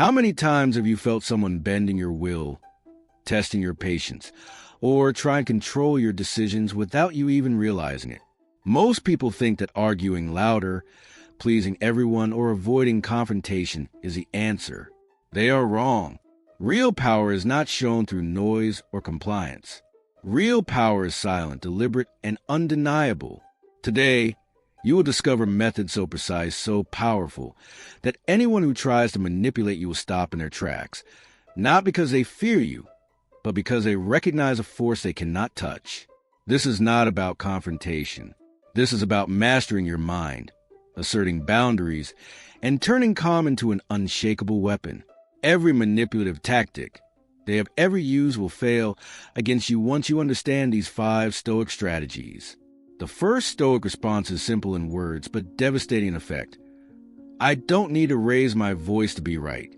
How many times have you felt someone bending your will, testing your patience, or trying to control your decisions without you even realizing it? Most people think that arguing louder, pleasing everyone, or avoiding confrontation is the answer. They are wrong. Real power is not shown through noise or compliance. Real power is silent, deliberate, and undeniable. Today, you will discover methods so precise, so powerful, that anyone who tries to manipulate you will stop in their tracks, not because they fear you, but because they recognize a force they cannot touch. This is not about confrontation. This is about mastering your mind, asserting boundaries, and turning calm into an unshakable weapon. Every manipulative tactic they have ever used will fail against you once you understand these 5 Stoic strategies. The first Stoic response is simple in words, but devastating in effect. I don't need to raise my voice to be right.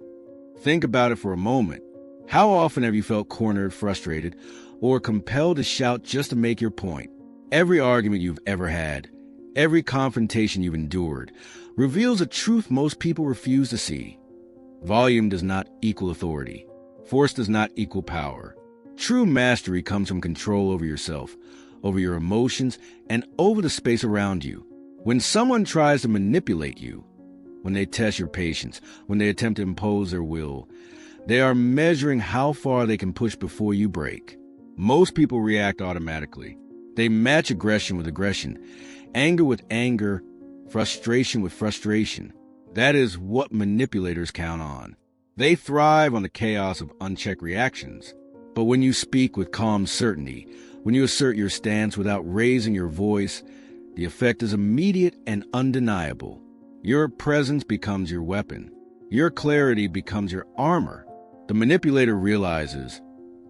Think about it for a moment. How often have you felt cornered, frustrated, or compelled to shout just to make your point? Every argument you've ever had, every confrontation you've endured, reveals a truth most people refuse to see. Volume does not equal authority. Force does not equal power. True mastery comes from control over yourself, over your emotions, and over the space around you. When someone tries to manipulate you, when they test your patience, when they attempt to impose their will, they are measuring how far they can push before you break. Most people react automatically. They match aggression with aggression, anger with anger, frustration with frustration. That is what manipulators count on. They thrive on the chaos of unchecked reactions. But when you speak with calm certainty, when you assert your stance without raising your voice, the effect is immediate and undeniable. Your presence becomes your weapon. Your clarity becomes your armor. The manipulator realizes,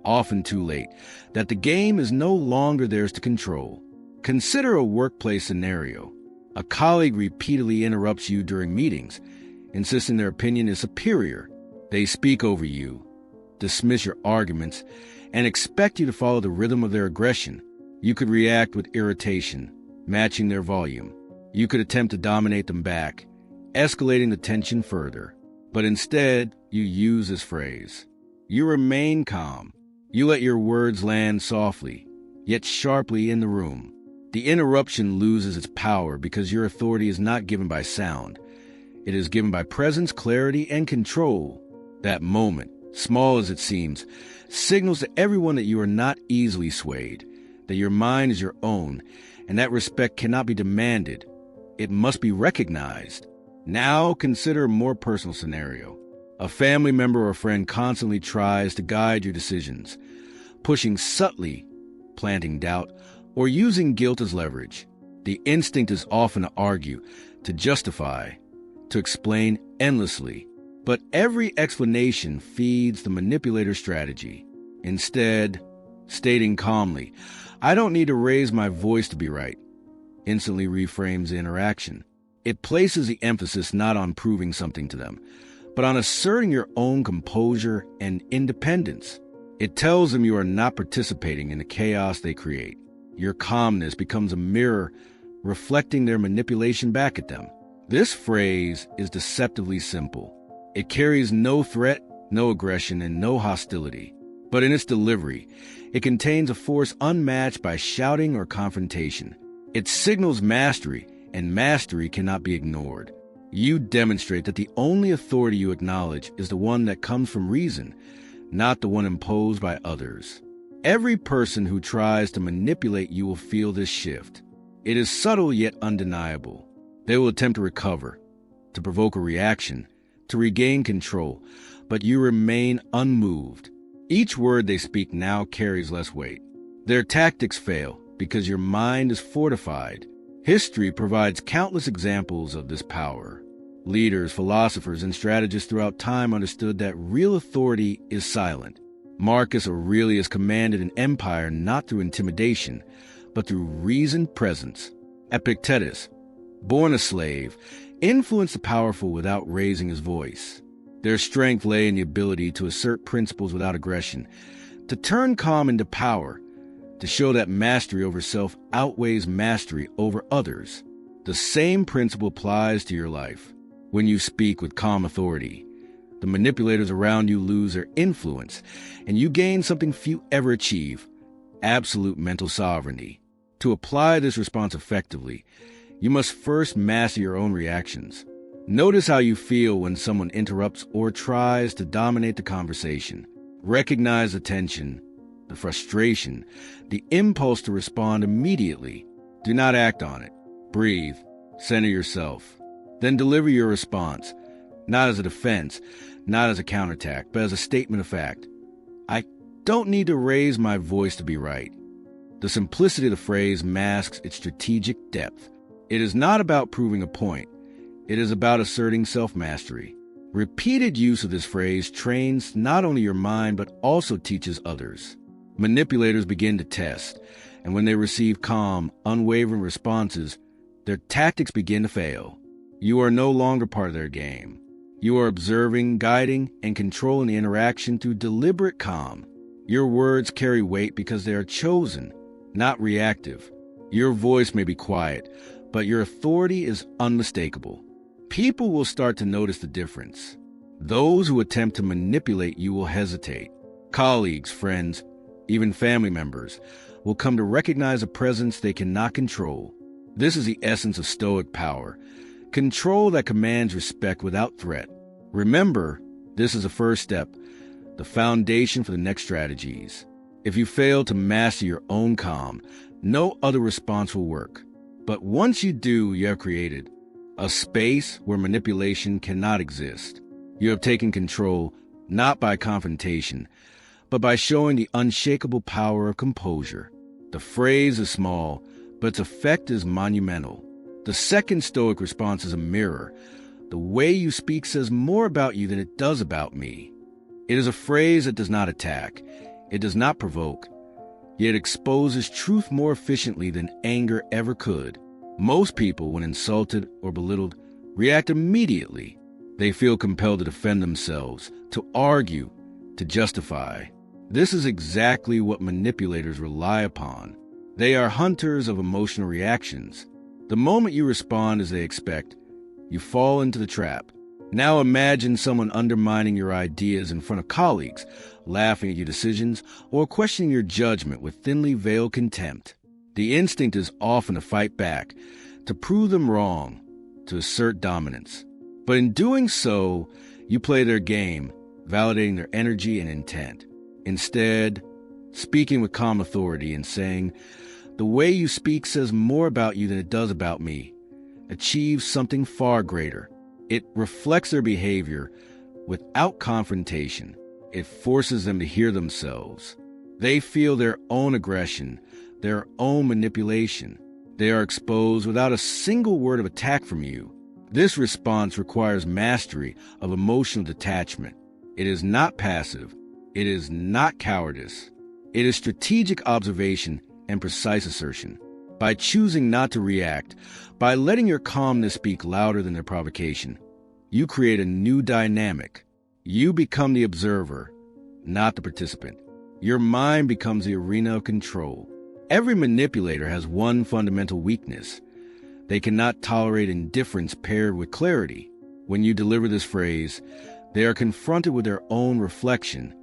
often too late, that the game is no longer theirs to control. Consider a workplace scenario. A colleague repeatedly interrupts you during meetings, insisting their opinion is superior. They speak over you, dismiss your arguments, and expect you to follow the rhythm of their aggression. You could react with irritation, matching their volume. You could attempt to dominate them back, escalating the tension further. But instead, you use this phrase. You remain calm. You let your words land softly, yet sharply in the room. The interruption loses its power because your authority is not given by sound. It is given by presence, clarity, and control. That moment, small as it seems, signals to everyone that you are not easily swayed, that your mind is your own, and that respect cannot be demanded. It must be recognized. Now consider a more personal scenario. A family member or friend constantly tries to guide your decisions, pushing subtly, planting doubt, or using guilt as leverage. The instinct is often to argue, to justify, to explain endlessly. But every explanation feeds the manipulator's strategy. Instead, stating calmly, I don't need to raise my voice to be right, instantly reframes the interaction. It places the emphasis not on proving something to them, but on asserting your own composure and independence. It tells them you are not participating in the chaos they create. Your calmness becomes a mirror reflecting their manipulation back at them. This phrase is deceptively simple. It carries no threat, no aggression, and no hostility. But in its delivery, it contains a force unmatched by shouting or confrontation. It signals mastery, and mastery cannot be ignored. You demonstrate that the only authority you acknowledge is the one that comes from reason, not the one imposed by others. Every person who tries to manipulate you will feel this shift. It is subtle yet undeniable. They will attempt to recover, to provoke a reaction, to regain control, but you remain unmoved. Each word they speak now carries less weight. Their tactics fail because your mind is fortified. History provides countless examples of this power. Leaders, philosophers, and strategists throughout time understood that real authority is silent. Marcus Aurelius commanded an empire not through intimidation, but through reasoned presence. Epictetus, born a slave, influenced the powerful without raising his voice. Their strength lay in the ability to assert principles without aggression, to turn calm into power, to show that mastery over self outweighs mastery over others. The same principle applies to your life. When you speak with calm authority, The manipulators around you lose their influence, and you gain something few ever achieve: absolute mental sovereignty. To apply this response effectively, you must first master your own reactions. Notice how you feel when someone interrupts or tries to dominate the conversation. Recognize the tension, the frustration, the impulse to respond immediately. Do not act on it. Breathe. Center yourself. Then deliver your response, not as a defense, not as a counterattack, but as a statement of fact. I don't need to raise my voice to be right. The simplicity of the phrase masks its strategic depth. It is not about proving a point. It is about asserting self-mastery. Repeated use of this phrase trains not only your mind, but also teaches others. Manipulators begin to test, and when they receive calm, unwavering responses, their tactics begin to fail. You are no longer part of their game. You are observing, guiding, and controlling the interaction through deliberate calm. Your words carry weight because they are chosen, not reactive. Your voice may be quiet, but your authority is unmistakable. People will start to notice the difference. Those who attempt to manipulate you will hesitate. Colleagues, friends, even family members will come to recognize a presence they cannot control. This is the essence of Stoic power. Control that commands respect without threat. Remember, this is the first step, the foundation for the next strategies. If you fail to master your own calm, no other response will work. But once you do, you have created a space where manipulation cannot exist. You have taken control, not by confrontation, but by showing the unshakable power of composure. The phrase is small, but its effect is monumental. The second Stoic response is a mirror. The way you speak says more about you than it does about me. It is a phrase that does not attack. It does not provoke. Yet exposes truth more efficiently than anger ever could. Most people, when insulted or belittled, react immediately. They feel compelled to defend themselves, to argue, to justify. This is exactly what manipulators rely upon. They are hunters of emotional reactions. The moment you respond as they expect, you fall into the trap. Now imagine someone undermining your ideas in front of colleagues, laughing at your decisions, or questioning your judgment with thinly veiled contempt. The instinct is often to fight back, to prove them wrong, to assert dominance. But in doing so, you play their game, validating their energy and intent. Instead, speaking with calm authority and saying, "The way you speak says more about you than it does about me," achieves something far greater. It reflects their behavior without confrontation. It forces them to hear themselves. They feel their own aggression, their own manipulation. They are exposed without a single word of attack from you. This response requires mastery of emotional detachment. It is not passive. It is not cowardice. It is strategic observation and precise assertion. By choosing not to react, by letting your calmness speak louder than their provocation, you create a new dynamic. You become the observer, not the participant. Your mind becomes the arena of control. Every manipulator has one fundamental weakness. They cannot tolerate indifference paired with clarity. When you deliver this phrase, they are confronted with their own reflection,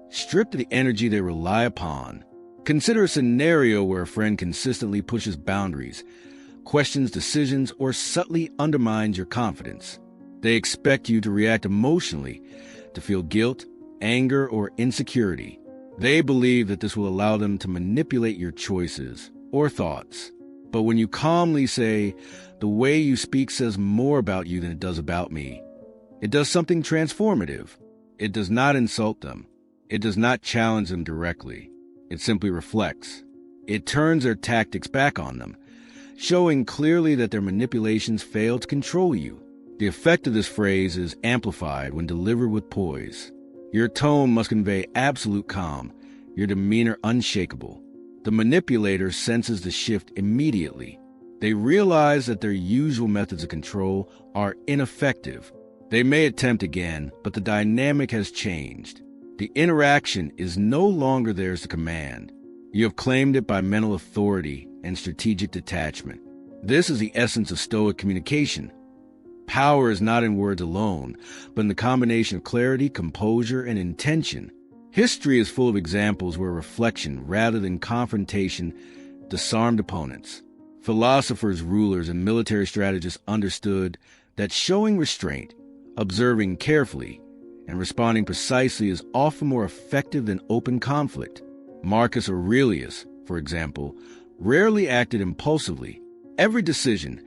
stripped of the energy they rely upon. Consider a scenario where a friend consistently pushes boundaries, questions decisions, or subtly undermines your confidence. They expect you to react emotionally, to feel guilt, anger, or insecurity. They believe that this will allow them to manipulate your choices or thoughts. But when you calmly say, "The way you speak says more about you than it does about me," it does something transformative. It does not insult them. It does not challenge them directly. It simply reflects. It turns their tactics back on them, showing clearly that their manipulations fail to control you. The effect of this phrase is amplified when delivered with poise. Your tone must convey absolute calm, your demeanor unshakable. The manipulator senses the shift immediately. They realize that their usual methods of control are ineffective. They may attempt again, but the dynamic has changed. The interaction is no longer theirs to command. You have claimed it by mental authority and strategic detachment. This is the essence of Stoic communication. Power is not in words alone, but in the combination of clarity, composure, and intention. History is full of examples where reflection, rather than confrontation, disarmed opponents. Philosophers, rulers, and military strategists understood that showing restraint, observing carefully, and responding precisely is often more effective than open conflict. Marcus Aurelius, for example, rarely acted impulsively. Every decision,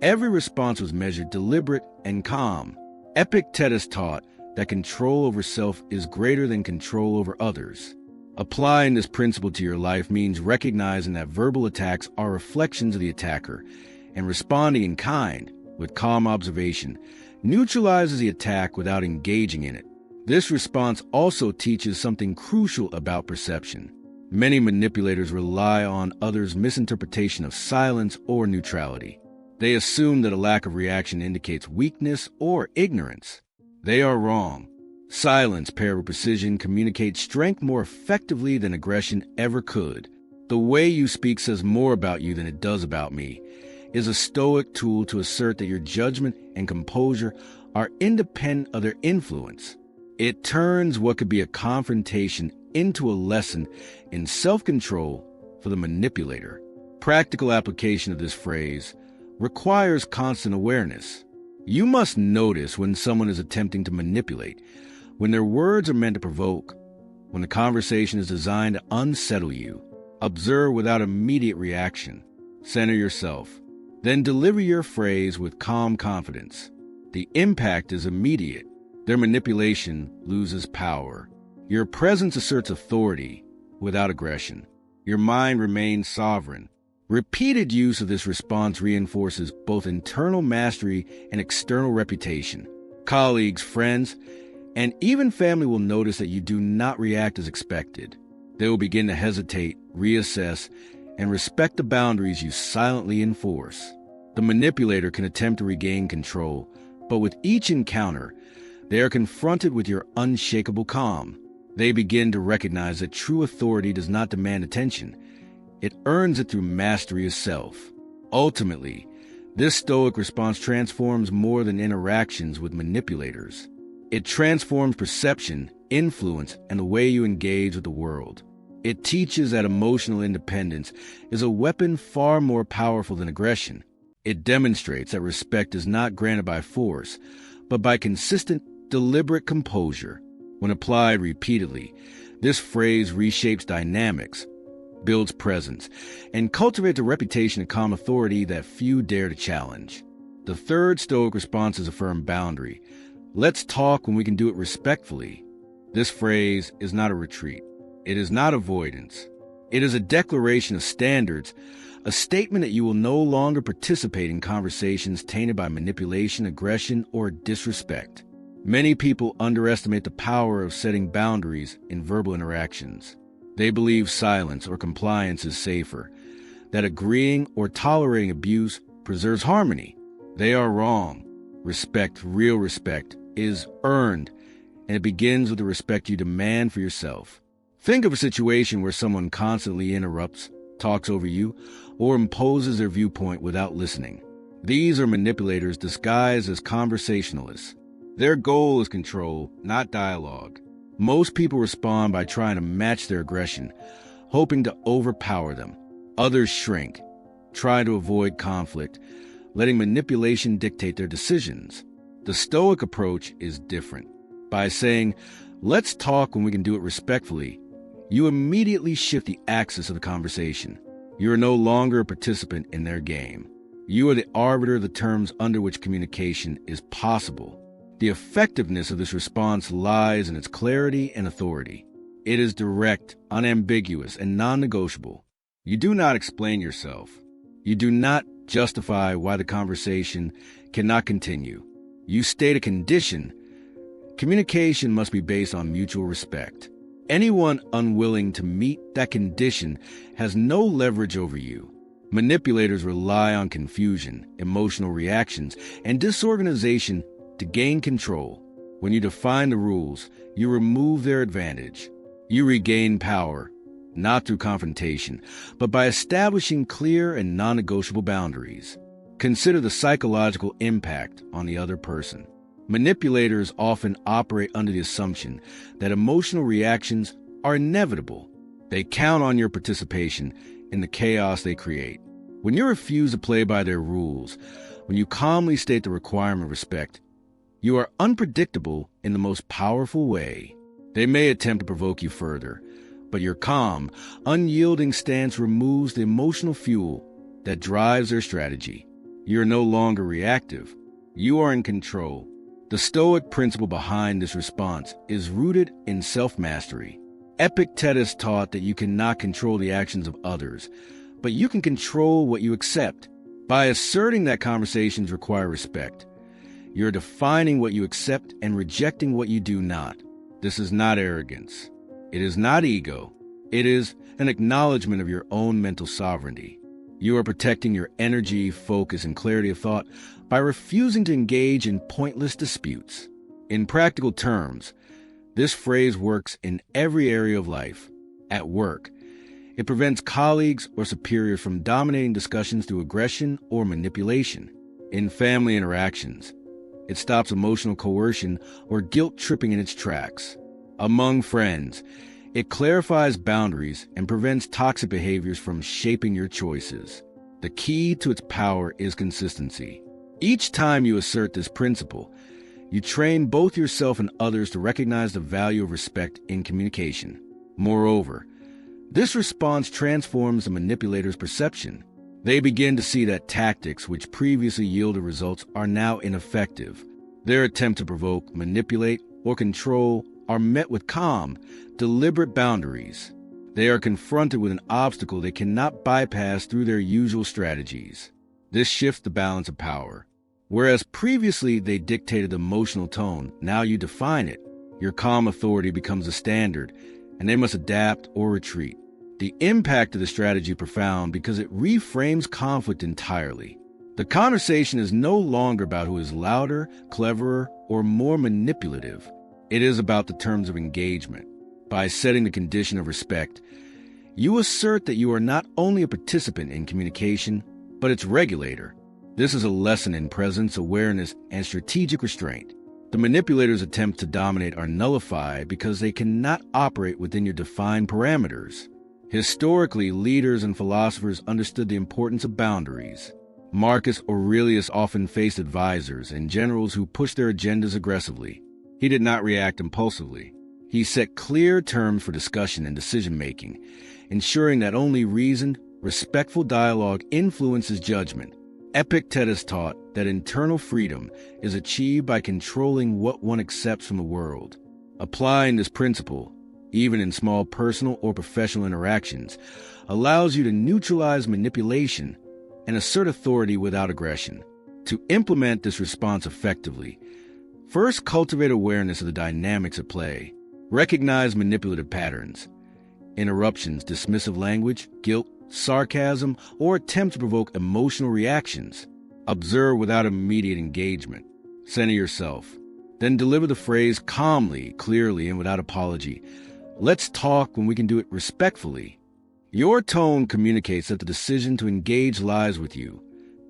every response was measured, deliberate, and calm. Epictetus taught that control over self is greater than control over others. Applying this principle to your life means recognizing that verbal attacks are reflections of the attacker, and responding in kind, with calm observation, neutralizes the attack without engaging in it. This response also teaches something crucial about perception. Many manipulators rely on others' misinterpretation of silence or neutrality. They assume that a lack of reaction indicates weakness or ignorance. They are wrong. Silence paired with precision communicates strength more effectively than aggression ever could. The way you speak says more about you than it does about me is a Stoic tool to assert that your judgment and composure are independent of their influence. It turns what could be a confrontation into a lesson in self-control for the manipulator. Practical application of this phrase requires constant awareness. You must notice when someone is attempting to manipulate, when their words are meant to provoke, when the conversation is designed to unsettle you. Observe without immediate reaction. Center yourself. Then deliver your phrase with calm confidence. The impact is immediate. Their manipulation loses power. Your presence asserts authority without aggression. Your mind remains sovereign. Repeated use of this response reinforces both internal mastery and external reputation. Colleagues, friends, and even family will notice that you do not react as expected. They will begin to hesitate, reassess, and respect the boundaries you silently enforce. The manipulator can attempt to regain control, but with each encounter, they are confronted with your unshakable calm. They begin to recognize that true authority does not demand attention. It earns it through mastery of self. Ultimately, this Stoic response transforms more than interactions with manipulators. It transforms perception, influence, and the way you engage with the world. It teaches that emotional independence is a weapon far more powerful than aggression. It demonstrates that respect is not granted by force, but by consistent, deliberate composure. When applied repeatedly, this phrase reshapes dynamics, builds presence, and cultivates a reputation of calm authority that few dare to challenge. The third Stoic response is a firm boundary. Let's talk when we can do it respectfully. This phrase is not a retreat. It is not avoidance. It is a declaration of standards, a statement that you will no longer participate in conversations tainted by manipulation, aggression, or disrespect. Many people underestimate the power of setting boundaries in verbal interactions. They believe silence or compliance is safer, that agreeing or tolerating abuse preserves harmony. They are wrong. Respect, real respect, is earned, and it begins with the respect you demand for yourself. Think of a situation where someone constantly interrupts, talks over you, or imposes their viewpoint without listening. These are manipulators disguised as conversationalists. Their goal is control, not dialogue. Most people respond by trying to match their aggression, hoping to overpower them. Others shrink, try to avoid conflict, letting manipulation dictate their decisions. The Stoic approach is different. By saying, "Let's talk when we can do it respectfully," you immediately shift the axis of the conversation. You are no longer a participant in their game. You are the arbiter of the terms under which communication is possible. The effectiveness of this response lies in its clarity and authority. It is direct, unambiguous, and non-negotiable. You do not explain yourself. You do not justify why the conversation cannot continue. You state a condition. Communication must be based on mutual respect. Anyone unwilling to meet that condition has no leverage over you. Manipulators rely on confusion, emotional reactions, and disorganization to gain control. When you define the rules, you remove their advantage. You regain power, not through confrontation, but by establishing clear and non-negotiable boundaries. Consider the psychological impact on the other person. Manipulators often operate under the assumption that emotional reactions are inevitable. They count on your participation in the chaos they create. When you refuse to play by their rules, when you calmly state the requirement of respect, you are unpredictable in the most powerful way. They may attempt to provoke you further, but your calm, unyielding stance removes the emotional fuel that drives their strategy. You're no longer reactive. You are in control. The Stoic principle behind this response is rooted in self-mastery. Epictetus taught that you cannot control the actions of others, but you can control what you accept. By asserting that conversations require respect, you're defining what you accept and rejecting what you do not. This is not arrogance. It is not ego. It is an acknowledgement of your own mental sovereignty. You are protecting your energy, focus, and clarity of thought by refusing to engage in pointless disputes. In practical terms, this phrase works in every area of life. At work, it prevents colleagues or superiors from dominating discussions through aggression or manipulation. In family interactions, it stops emotional coercion or guilt tripping in its tracks. Among friends, it clarifies boundaries and prevents toxic behaviors from shaping your choices. The key to its power is consistency. Each time you assert this principle, you train both yourself and others to recognize the value of respect in communication. Moreover, this response transforms the manipulator's perception. They begin to see that tactics which previously yielded results are now ineffective. Their attempt to provoke, manipulate, or control are met with calm, deliberate boundaries. They are confronted with an obstacle they cannot bypass through their usual strategies. This shifts the balance of power. Whereas previously they dictated the emotional tone, now you define it. Your calm authority becomes a standard, and they must adapt or retreat. The impact of the strategy is profound because it reframes conflict entirely. The conversation is no longer about who is louder, cleverer, or more manipulative. It is about the terms of engagement. By setting the condition of respect, you assert that you are not only a participant in communication, but its regulator. This is a lesson in presence, awareness, and strategic restraint. The manipulator's attempts to dominate are nullified because they cannot operate within your defined parameters. Historically, leaders and philosophers understood the importance of boundaries. Marcus Aurelius often faced advisors and generals who pushed their agendas aggressively. He did not react impulsively. He set clear terms for discussion and decision-making, ensuring that only reasoned, respectful dialogue influences judgment. Epictetus taught that internal freedom is achieved by controlling what one accepts from the world. Applying this principle, even in small personal or professional interactions, allows you to neutralize manipulation and assert authority without aggression. To implement this response effectively, first cultivate awareness of the dynamics at play. Recognize manipulative patterns, interruptions, dismissive language, guilt, sarcasm, or attempt to provoke emotional reactions. Observe without immediate engagement. Center yourself. Then deliver the phrase calmly, clearly, and without apology. Let's talk when we can do it respectfully. Your tone communicates that the decision to engage lies with you,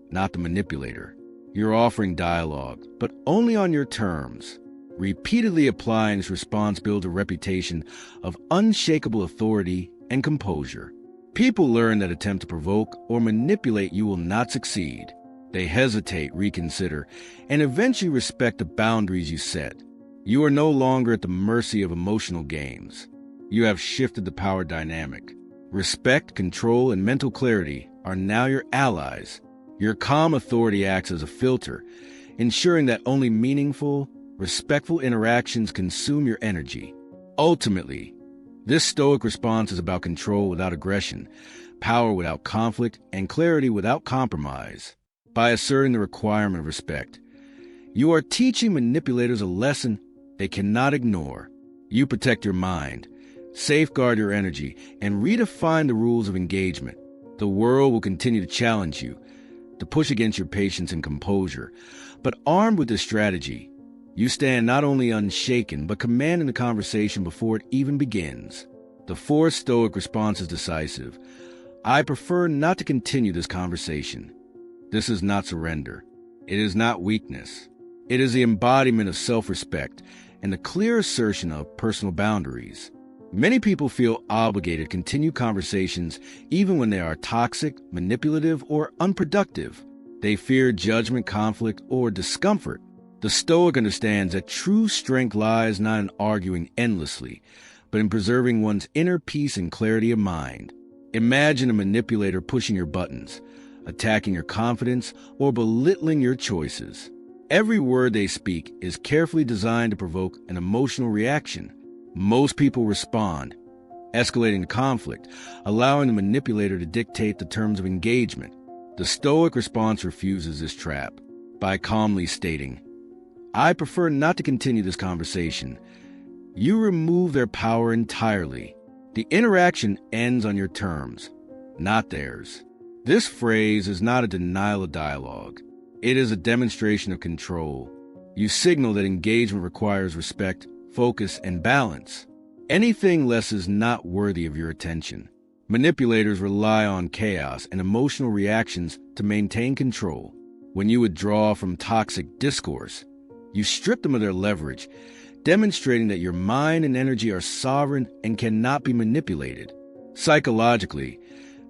not the manipulator. You're offering dialogue, but only on your terms. Repeatedly applying this response builds a reputation of unshakable authority and composure. People learn that attempt to provoke or manipulate you will not succeed. They hesitate, reconsider, and eventually respect the boundaries you set. You are no longer at the mercy of emotional games. You have shifted the power dynamic. Respect, control, and mental clarity are now your allies. Your calm authority acts as a filter, ensuring that only meaningful, respectful interactions consume your energy. Ultimately, this Stoic response is about control without aggression, power without conflict, and clarity without compromise. By asserting the requirement of respect, you are teaching manipulators a lesson they cannot ignore. You protect your mind, safeguard your energy, and redefine the rules of engagement. The world will continue to challenge you, to push against your patience and composure. But armed with this strategy, you stand not only unshaken, but commanding the conversation before it even begins. The fourth Stoic response is decisive. I prefer not to continue this conversation. This is not surrender. It is not weakness. It is the embodiment of self-respect and the clear assertion of personal boundaries. Many people feel obligated to continue conversations even when they are toxic, manipulative, or unproductive. They fear judgment, conflict, or discomfort. The Stoic understands that true strength lies not in arguing endlessly, but in preserving one's inner peace and clarity of mind. Imagine a manipulator pushing your buttons, attacking your confidence, or belittling your choices. Every word they speak is carefully designed to provoke an emotional reaction. Most people respond, escalating the conflict, allowing the manipulator to dictate the terms of engagement. The Stoic response refuses this trap by calmly stating, "I prefer not to continue this conversation." You remove their power entirely. The interaction ends on your terms, not theirs. This phrase is not a denial of dialogue. It is a demonstration of control. You signal that engagement requires respect, focus, and balance. Anything less is not worthy of your attention. Manipulators rely on chaos and emotional reactions to maintain control. When you withdraw from toxic discourse, you strip them of their leverage, demonstrating that your mind and energy are sovereign and cannot be manipulated. Psychologically,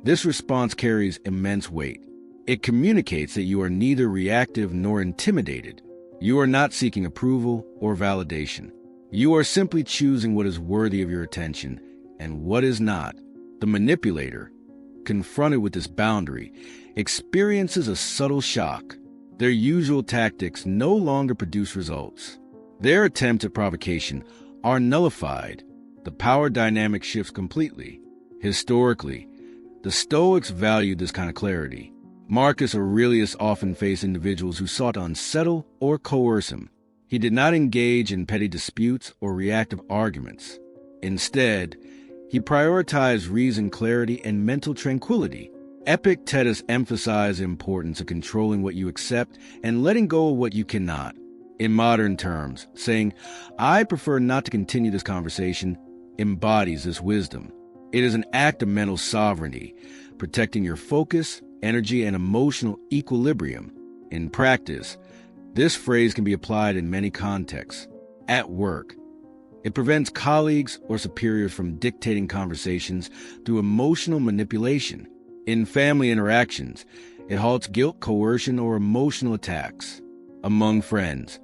this response carries immense weight. It communicates that you are neither reactive nor intimidated. You are not seeking approval or validation. You are simply choosing what is worthy of your attention and what is not. The manipulator, confronted with this boundary, experiences a subtle shock. Their usual tactics no longer produce results. Their attempts at provocation are nullified. The power dynamic shifts completely. Historically, the Stoics valued this kind of clarity. Marcus Aurelius often faced individuals who sought to unsettle or coerce him. He did not engage in petty disputes or reactive arguments. Instead, he prioritized reason, clarity, and mental tranquility. Epictetus emphasized the importance of controlling what you accept and letting go of what you cannot. In modern terms, saying, "I prefer not to continue this conversation," embodies this wisdom. It is an act of mental sovereignty, protecting your focus, energy, and emotional equilibrium. In practice, this phrase can be applied in many contexts. At work, it prevents colleagues or superiors from dictating conversations through emotional manipulation. In family interactions, it halts guilt, coercion, or emotional attacks. Among friends,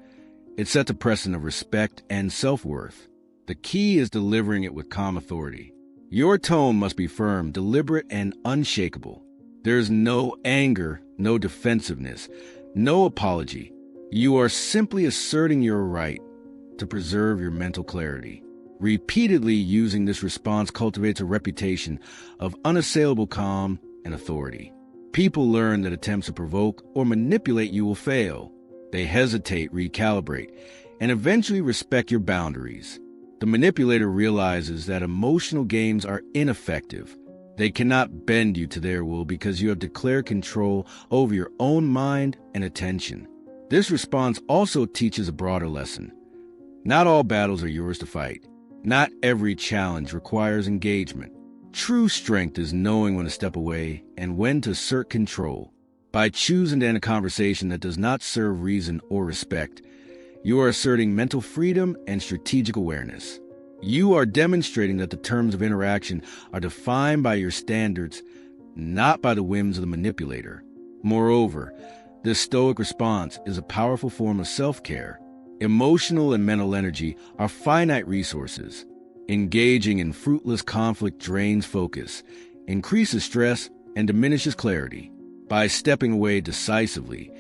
it sets a precedent of respect and self-worth. The key is delivering it with calm authority. Your tone must be firm, deliberate, and unshakable. There is no anger, no defensiveness, no apology. You are simply asserting your right to preserve your mental clarity. Repeatedly using this response cultivates a reputation of unassailable calm and authority. People learn that attempts to provoke or manipulate you will fail. They hesitate, recalibrate, and eventually respect your boundaries. The manipulator realizes that emotional games are ineffective. They cannot bend you to their will because you have declared control over your own mind and attention. This response also teaches a broader lesson. Not all battles are yours to fight. Not every challenge requires engagement. True strength is knowing when to step away and when to assert control. By choosing to end a conversation that does not serve reason or respect, you are asserting mental freedom and strategic awareness. You are demonstrating that the terms of interaction are defined by your standards, not by the whims of the manipulator. Moreover, this Stoic response is a powerful form of self-care. Emotional and mental energy are finite resources. Engaging in fruitless conflict drains focus, increases stress, and diminishes clarity. By stepping away decisively,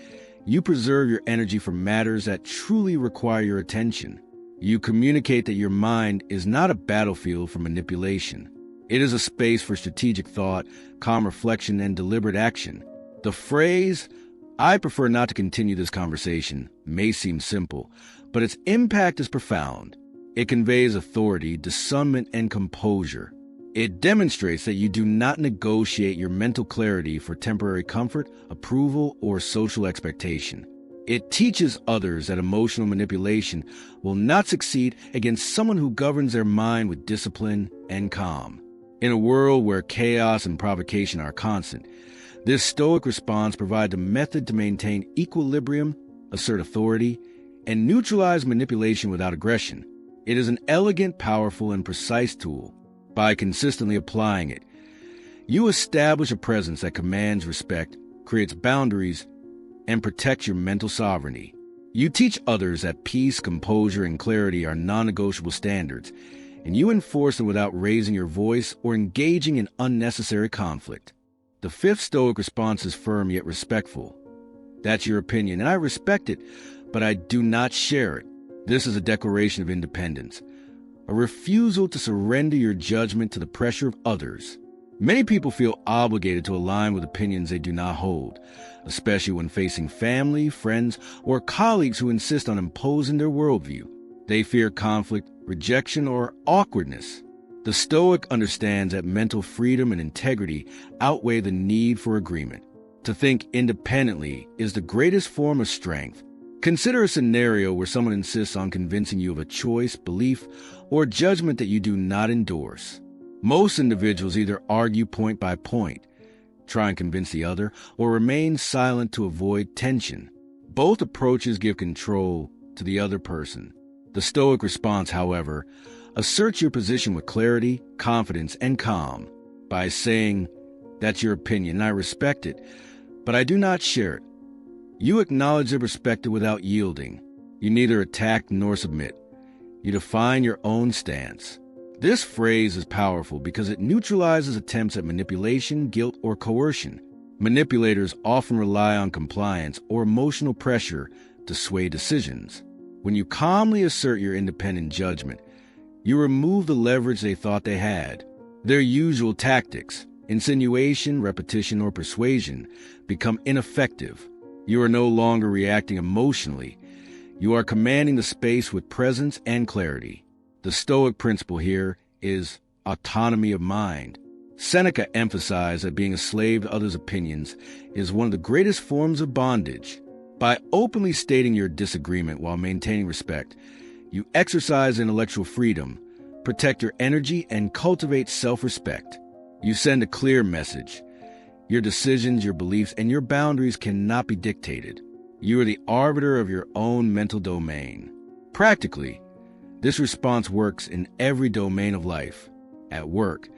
you preserve your energy for matters that truly require your attention. You communicate that your mind is not a battlefield for manipulation. It is a space for strategic thought, calm reflection, and deliberate action. The phrase, "I prefer not to continue this conversation," may seem simple, but its impact is profound. It conveys authority, discernment, and composure. It demonstrates that you do not negotiate your mental clarity for temporary comfort, approval, or social expectation. It teaches others that emotional manipulation will not succeed against someone who governs their mind with discipline and calm. In a world where chaos and provocation are constant, This Stoic response provides a method to maintain equilibrium, assert authority, and neutralize manipulation without aggression. It is an elegant, powerful, and precise tool. By consistently applying it, you establish a presence that commands respect, creates boundaries, and protects your mental sovereignty. You teach others that peace, composure, and clarity are non-negotiable standards, and you enforce them without raising your voice or engaging in unnecessary conflict. The fifth Stoic response is firm yet respectful. That's your opinion, and I respect it, but I do not share it. This is a declaration of independence, a refusal to surrender your judgment to the pressure of others. Many people feel obligated to align with opinions they do not hold, especially when facing family, friends, or colleagues who insist on imposing their worldview. They fear conflict, rejection, or awkwardness. The Stoic understands that mental freedom and integrity outweigh the need for agreement. To think independently is the greatest form of strength. Consider a scenario where someone insists on convincing you of a choice, belief, or judgment that you do not endorse. Most individuals either argue point by point, try and convince the other, or remain silent to avoid tension. Both approaches give control to the other person. The Stoic response, however, asserts your position with clarity, confidence, and calm by saying, "That's your opinion, and I respect it, but I do not share it." You acknowledge their perspective without yielding. You neither attack nor submit. You define your own stance. This phrase is powerful because it neutralizes attempts at manipulation, guilt, or coercion. Manipulators often rely on compliance or emotional pressure to sway decisions. When you calmly assert your independent judgment, you remove the leverage they thought they had. Their usual tactics, insinuation, repetition, or persuasion, become ineffective. You are no longer reacting emotionally. You are commanding the space with presence and clarity. The Stoic principle here is autonomy of mind. Seneca emphasized that being a slave to others' opinions is one of the greatest forms of bondage. By openly stating your disagreement while maintaining respect, you exercise intellectual freedom, protect your energy, and cultivate self-respect. You send a clear message. Your decisions, your beliefs, and your boundaries cannot be dictated. You are the arbiter of your own mental domain. Practically, this response works in every domain of life. At work,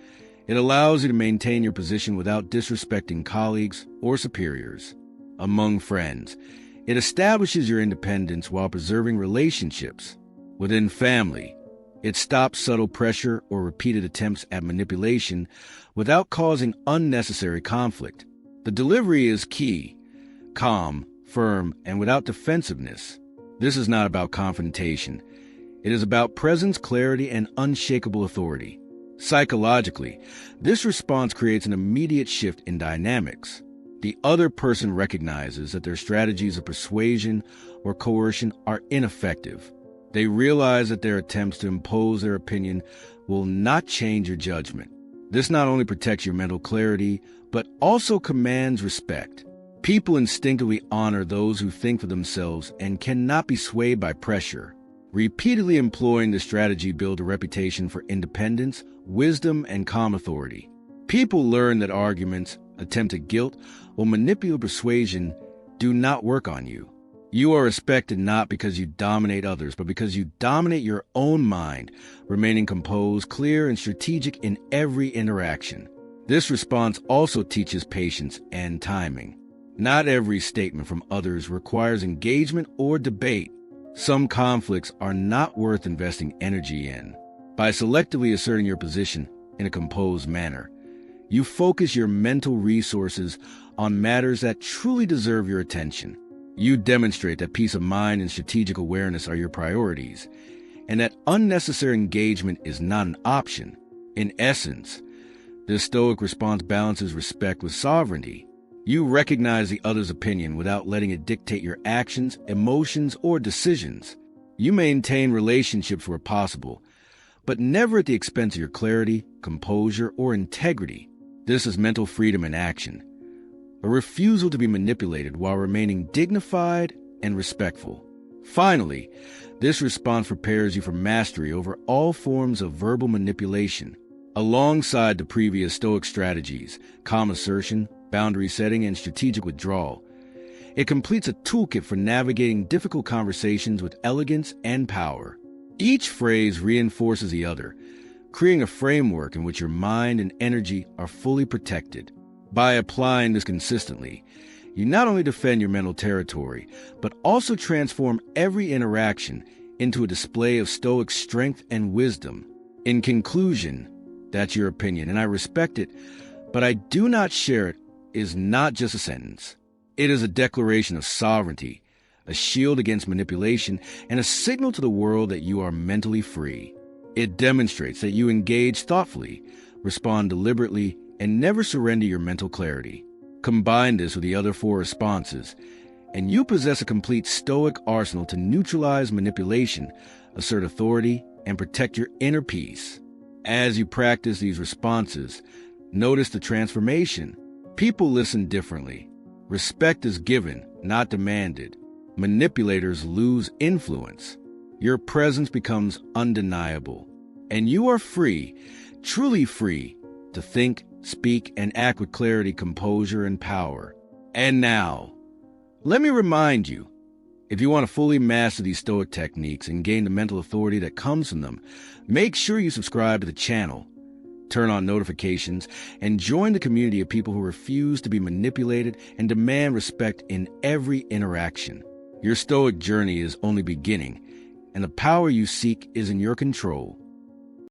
it allows you to maintain your position without disrespecting colleagues or superiors. Among friends, it establishes your independence while preserving relationships. Within family, it stops subtle pressure or repeated attempts at manipulation without causing unnecessary conflict. The delivery is key: calm, firm, and without defensiveness. This is not about confrontation. It is about presence, clarity, and unshakable authority. Psychologically, this response creates an immediate shift in dynamics. The other person recognizes that their strategies of persuasion or coercion are ineffective. They realize that their attempts to impose their opinion will not change your judgment. This not only protects your mental clarity, but also commands respect. People instinctively honor those who think for themselves and cannot be swayed by pressure. Repeatedly employing this strategy builds a reputation for independence, wisdom, and calm authority. People learn that arguments, attempted guilt, or manipulative persuasion do not work on you. You are respected not because you dominate others, but because you dominate your own mind, remaining composed, clear, and strategic in every interaction. This response also teaches patience and timing. Not every statement from others requires engagement or debate. Some conflicts are not worth investing energy in. By selectively asserting your position in a composed manner, you focus your mental resources on matters that truly deserve your attention. You demonstrate that peace of mind and strategic awareness are your priorities, and that unnecessary engagement is not an option. In essence, this Stoic response balances respect with sovereignty. You recognize the other's opinion without letting it dictate your actions, emotions, or decisions. You maintain relationships where possible, but never at the expense of your clarity, composure, or integrity. This is mental freedom in action, a refusal to be manipulated while remaining dignified and respectful. Finally, this response prepares you for mastery over all forms of verbal manipulation. Alongside the previous Stoic strategies, calm assertion, boundary setting, and strategic withdrawal. It completes a toolkit for navigating difficult conversations with elegance and power. Each phrase reinforces the other, creating a framework in which your mind and energy are fully protected. By applying this consistently, you not only defend your mental territory, but also transform every interaction into a display of Stoic strength and wisdom. In conclusion, that's your opinion, and I respect it, but I do not share it is not just a sentence. It is a declaration of sovereignty, a shield against manipulation, and a signal to the world that you are mentally free. It demonstrates that you engage thoughtfully, respond deliberately, and never surrender your mental clarity. Combine this with the other 4 responses, and you possess a complete Stoic arsenal to neutralize manipulation, assert authority, and protect your inner peace. As you practice these responses, notice the transformation. People listen differently. Respect is given, not demanded. Manipulators lose influence. Your presence becomes undeniable. And you are free, truly free, to think, speak, and act with clarity, composure, and power. And now, let me remind you, if you want to fully master these Stoic techniques and gain the mental authority that comes from them, make sure you subscribe to the channel, turn on notifications, and join the community of people who refuse to be manipulated and demand respect in every interaction. Your Stoic journey is only beginning, and the power you seek is in your control.